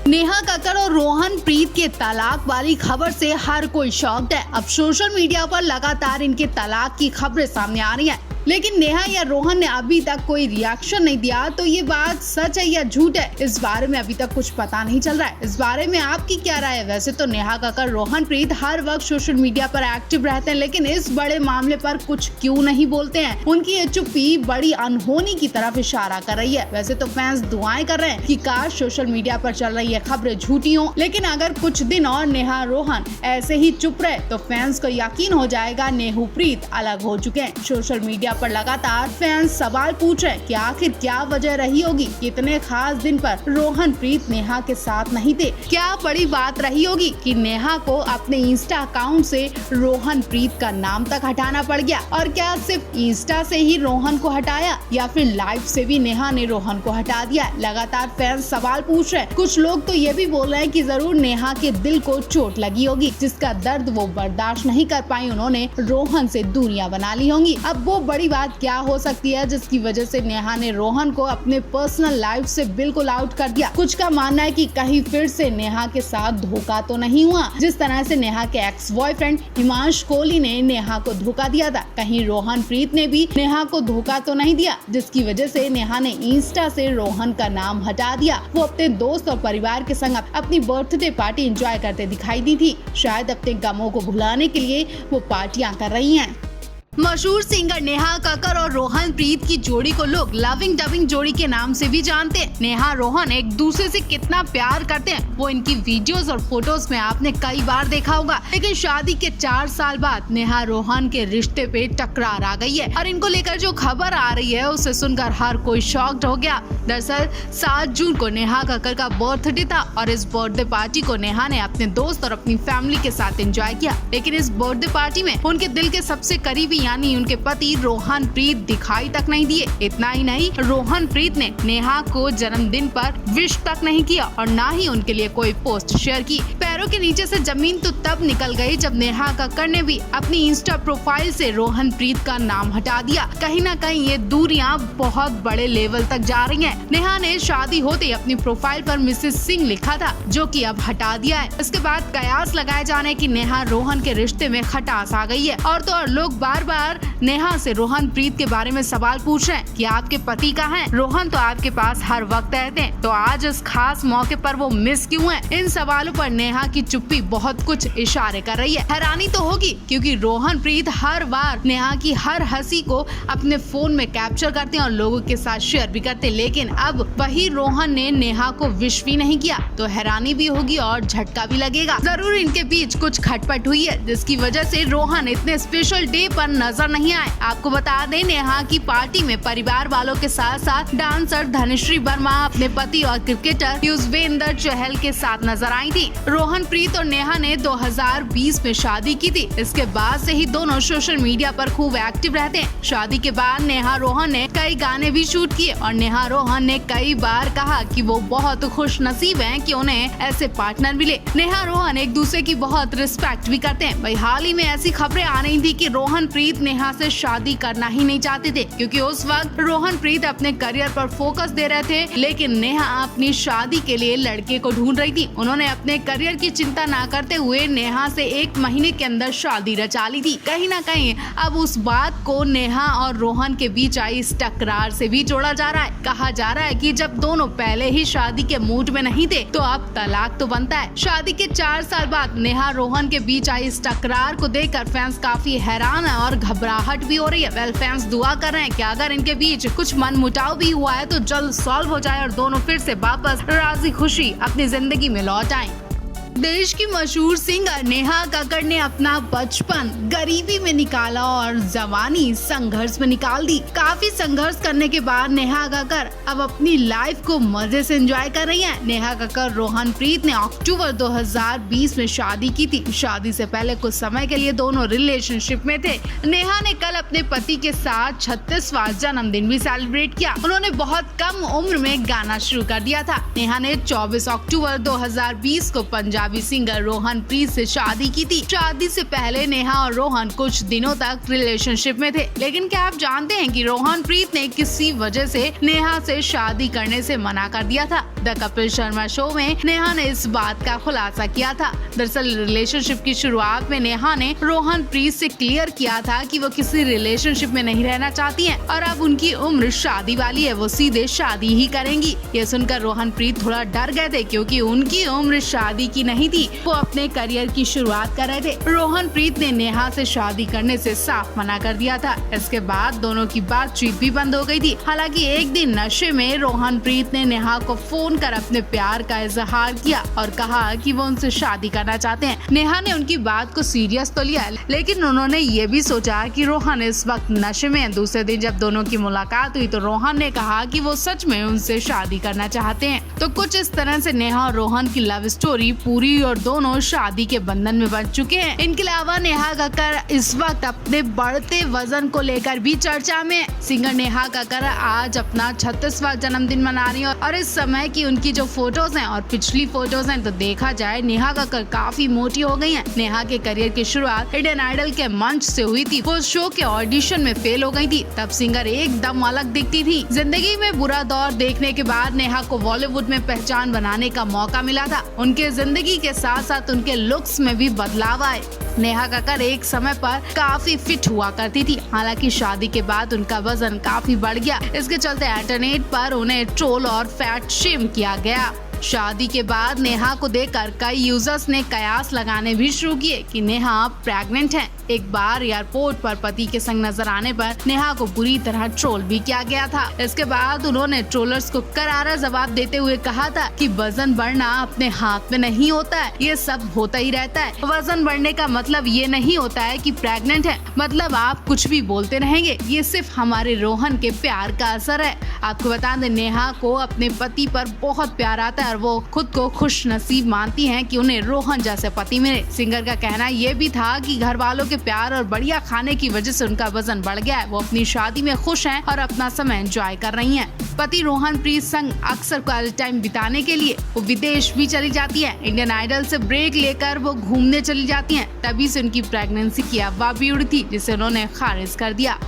नेहा कक्कड़ और रोहन प्रीत के तलाक वाली खबर से हर कोई शॉक्ड है। अब सोशल मीडिया पर लगातार इनके तलाक की खबरें सामने आ रही हैं, लेकिन नेहा या रोहन ने अभी तक कोई रिएक्शन नहीं दिया। तो ये बात सच है या झूठ है, इस बारे में अभी तक कुछ पता नहीं चल रहा है। इस बारे में आपकी क्या राय है? वैसे तो नेहा कक्कड़, रोहन प्रीत हर वक्त सोशल मीडिया पर एक्टिव रहते हैं, लेकिन इस बड़े मामले पर कुछ क्यों नहीं बोलते हैं? उनकी ये चुप्पी बड़ी अनहोनी की तरफ इशारा कर रही है। वैसे तो फैंस दुआएं कर रहे हैं कि काश सोशल मीडिया पर चल रही है खबरें झूठी हों, लेकिन अगर कुछ दिन और नेहा रोहन ऐसे ही चुप रहे तो फैंस को यकीन हो जाएगा नेहू प्रीत अलग हो चुके हैं। सोशल मीडिया पर लगातार फैंस सवाल पूछ रहे हैं कि आखिर क्या वजह रही होगी, इतने खास दिन पर रोहन प्रीत नेहा के साथ नहीं थे। क्या बड़ी बात रही होगी कि नेहा को अपने इंस्टा अकाउंट से रोहन प्रीत का नाम तक हटाना पड़ गया? और क्या सिर्फ इंस्टा से ही रोहन को हटाया या फिर लाइव से भी नेहा ने रोहन को हटा दिया? लगातार फैंस सवाल पूछ रहे हैं। कुछ लोग तो ये भी बोल रहे हैं कि जरूर नेहा के दिल को चोट लगी होगी, जिसका दर्द वो बर्दाश्त नहीं कर पाई, उन्होंने रोहन से दूरियां बना ली होंगी। अब वो बड़ी बात क्या हो सकती है जिसकी वजह से नेहा ने रोहन को अपने पर्सनल लाइफ से बिल्कुल आउट कर दिया? कुछ का मानना है कि कहीं फिर से नेहा के साथ धोखा तो नहीं हुआ, जिस तरह से नेहा के एक्स बॉयफ्रेंड हिमांशु कोहली ने नेहा को धोखा दिया था। कहीं रोहन प्रीत ने भी नेहा को धोखा तो नहीं दिया, जिसकी वजह से नेहा ने इंस्टा से रोहन का नाम हटा दिया। वो अपने दोस्त और परिवार के संग अपनी बर्थडे पार्टी एंजॉय करते दिखाई दी थी। शायद अपने गमों को भुलाने के लिए वो पार्टियां कर रही हैं। मशहूर सिंगर नेहा कक्कड़ और रोहन प्रीत की जोड़ी को लोग लविंग डबिंग जोड़ी के नाम से भी जानते हैं। नेहा रोहन एक दूसरे से कितना प्यार करते हैं वो इनकी वीडियोस और फोटोज में आपने कई बार देखा होगा। लेकिन शादी के 4 साल बाद नेहा रोहन के रिश्ते पे टकरार आ गई है और इनको लेकर जो खबर आ रही है उसे सुनकर हर कोई शॉक्ड हो गया। दरअसल 7 जून को नेहा कक्कड़ का बर्थडे था और इस बर्थडे पार्टी को नेहा ने अपने दोस्त और अपनी फैमिली के साथ एंजॉय किया। लेकिन इस बर्थडे पार्टी में उनके दिल के सबसे करीबी यानी उनके पति रोहन प्रीत दिखाई तक नहीं दिए। इतना ही नहीं, रोहन प्रीत ने नेहा को जन्मदिन पर विश तक नहीं किया और ना ही उनके लिए कोई पोस्ट शेयर की। पैरों के नीचे से जमीन तो तब निकल गई जब नेहा कक्कड़ ने भी अपनी इंस्टा प्रोफाइल से रोहन प्रीत का नाम हटा दिया। कहीं ना कहीं ये दूरियां बहुत बड़े लेवल तक जा रही हैं। नेहा ने शादी होते अपनी प्रोफाइल पर मिसेस सिंह लिखा था, जो कि अब हटा दिया है। इसके बाद कयास लगाए जाने की नेहा रोहन के रिश्ते में खटास आ गई है और तो और लोग बार बार नेहा से रोहन प्रीत के बारे में सवाल पूछ रहे हैं कि आपके पति कहाँ हैं? रोहन तो आपके पास हर वक्त रहते हैं, तो आज इस खास मौके पर वो मिस क्यों हैं? इन सवालों पर नेहा की चुप्पी बहुत कुछ इशारे कर रही है। हैरानी तो होगी क्योंकि रोहन प्रीत हर बार नेहा की हर हंसी को अपने फोन में कैप्चर करते हैं और लोगों के साथ शेयर भी करते हैं, लेकिन अब वही रोहन ने नेहा को विश भी नहीं किया। तो हैरानी भी होगी और झटका भी लगेगा। जरूर इनके बीच कुछ खटपट हुई है जिसकी वजह से रोहन इतने स्पेशल डे पर नजर नहीं आए। आपको बता दें, नेहा की पार्टी में परिवार वालों के साथ साथ डांसर धनश्री वर्मा, अपने पति और क्रिकेटर युजवेंद्र चहल के साथ नजर आई थी। रोहन प्रीत और नेहा ने 2020 में शादी की थी। इसके बाद से ही दोनों सोशल मीडिया पर खूब एक्टिव रहते हैं। शादी के बाद नेहा रोहन ने कई गाने भी शूट किए और नेहा रोहन ने कई बार कहा कि वो बहुत खुश नसीब हैं कि उन्हें ऐसे पार्टनर मिले। नेहा रोहन एक दूसरे की बहुत रिस्पेक्ट भी करते हैं। वही हाल ही में ऐसी खबरें आ रही थी कि रोहन प्रीत नेहा से शादी करना ही नहीं चाहते थे, क्योंकि उस वक्त रोहन प्रीत अपने करियर पर फोकस दे रहे थे, लेकिन नेहा अपनी शादी के लिए लड़के को ढूंढ रही थी। उन्होंने अपने करियर की चिंता न करते हुए नेहा से 1 महीने के अंदर शादी रचा ली थी। कहीं ना कहीं अब उस बात को नेहा और रोहन के बीच आई इस टकरार से भी जोड़ा जा रहा है। कहा जा रहा है कि जब दोनों पहले ही शादी के मूड में नहीं थे तो अब तलाक तो बनता है। शादी के 4 साल बाद नेहा रोहन के बीच आई इस टकरार को देखकर फैंस काफी हैरान है और घबराहट भी हो रही है। वेल, फैंस दुआ कर रहे हैं कि अगर इनके बीच कुछ मनमुटाव भी हुआ है तो जल्द सॉल्व हो जाए और दोनों फिर से वापस राजी खुशी अपनी जिंदगी में लौट आएं। देश की मशहूर सिंगर नेहा कक्कड़ ने अपना बचपन गरीबी में निकाला और जवानी संघर्ष में निकाल दी। काफी संघर्ष करने के बाद नेहा कक्कड़ अब अपनी लाइफ को मजे से एंजॉय कर रही हैं। नेहा कक्कड़ रोहन प्रीत ने अक्टूबर 2020 में शादी की थी। शादी से पहले कुछ समय के लिए दोनों रिलेशनशिप में थे। नेहा ने कल अपने पति के साथ 36वां जन्मदिन भी सेलिब्रेट किया। उन्होंने बहुत कम उम्र में गाना शुरू कर दिया था। नेहा ने 24 अक्टूबर 2020 को पंजाबी सिंगर रोहन प्रीत से शादी की थी। शादी से पहले नेहा और रोहन कुछ दिनों तक रिलेशनशिप में थे, लेकिन क्या आप जानते हैं कि रोहन प्रीत ने किसी वजह से नेहा से शादी करने से मना कर दिया था? द कपिल शर्मा शो में नेहा ने इस बात का खुलासा किया था। दरअसल रिलेशनशिप की शुरुआत में नेहा ने रोहन प्रीत से क्लियर किया था कि वो किसी रिलेशनशिप में नहीं रहना चाहती हैं और अब उनकी उम्र शादी वाली है, वो सीधे शादी ही करेंगी। ये सुनकर रोहन प्रीत थोड़ा डर गए थे क्योंकि उनकी उम्र शादी की नहीं थी, वो अपने करियर की शुरुआत कर रहे थे। रोहन प्रीत ने नेहा से शादी करने से साफ मना कर दिया था। इसके बाद दोनों की बातचीत भी बंद हो गई थी। हालांकि एक दिन नशे में रोहन प्रीत ने नेहा को फोन कर अपने प्यार का इजहार किया और कहा कि वो उनसे शादी करना चाहते हैं। नेहा ने उनकी बात को सीरियस तो लिया, लेकिन उन्होंने ये भी सोचा कि रोहन इस वक्त नशे में है। दूसरे दिन जब दोनों की मुलाकात हुई तो रोहन ने कहा कि वो सच में उनसे शादी करना चाहते हैं। तो कुछ इस तरह से नेहा और रोहन की लव स्टोरी पूरी और दोनों शादी के बंधन में बंध चुके हैं। इनके अलावा नेहा कक्कड़ इस वक्त अपने बढ़ते वजन को लेकर भी चर्चा में। सिंगर नेहा कक्कड़ आज अपना 36वां जन्मदिन मना रही है और इस समय की उनकी जो फोटोज हैं और पिछली फोटोज हैं तो देखा जाए नेहा कक्कड़ काफी मोटी हो गई हैं। नेहा के करियर की शुरुआत इंडियन आइडल के मंच से हुई थी। वो शो के ऑडिशन में फेल हो गई थी, तब सिंगर एकदम अलग दिखती थी। जिंदगी में बुरा दौर देखने के बाद नेहा को बॉलीवुड में पहचान बनाने का मौका मिला था। उनके जिंदगी के साथ साथ उनके लुक्स में भी बदलाव आए। नेहा कक्कड़ एक समय पर काफी फिट हुआ करती थी, हालांकि शादी के बाद उनका वजन काफी बढ़ गया। इसके चलते इंटरनेट पर उन्हें ट्रोल और फैट शेम किया गया। शादी के बाद नेहा को देखकर कई यूजर्स ने कयास लगाने भी शुरू किए कि नेहा प्रेग्नेंट हैं। एक बार एयरपोर्ट पर पति के संग नजर आने पर नेहा को बुरी तरह ट्रोल भी किया गया था। इसके बाद उन्होंने ट्रोलर्स को करारा जवाब देते हुए कहा था कि वजन बढ़ना अपने हाथ में नहीं होता है, ये सब होता ही रहता है। वजन बढ़ने का मतलब ये नहीं होता है कि प्रेग्नेंट है, मतलब आप कुछ भी बोलते रहेंगे, ये सिर्फ हमारे रोहन के प्यार का असर है। आपको बता दें नेहा को अपने पति पर बहुत प्यार आता है और वो खुद को खुश नसीब मानती हैं कि उन्हें रोहन जैसे पति मिले। सिंगर का कहना ये भी था कि घर वालों के प्यार और बढ़िया खाने की वजह से उनका वजन बढ़ गया है। वो अपनी शादी में खुश हैं और अपना समय एंजॉय कर रही हैं। पति रोहन प्रीत संग अक्सर क्वालिटी टाइम बिताने के लिए वो विदेश भी चली जाती है। इंडियन आइडल से ब्रेक लेकर वो घूमने चली जाती हैं। तभी से उनकी प्रेगनेंसी की अफवाह भी उड़ी थी, जिसे उन्होंने खारिज कर दिया।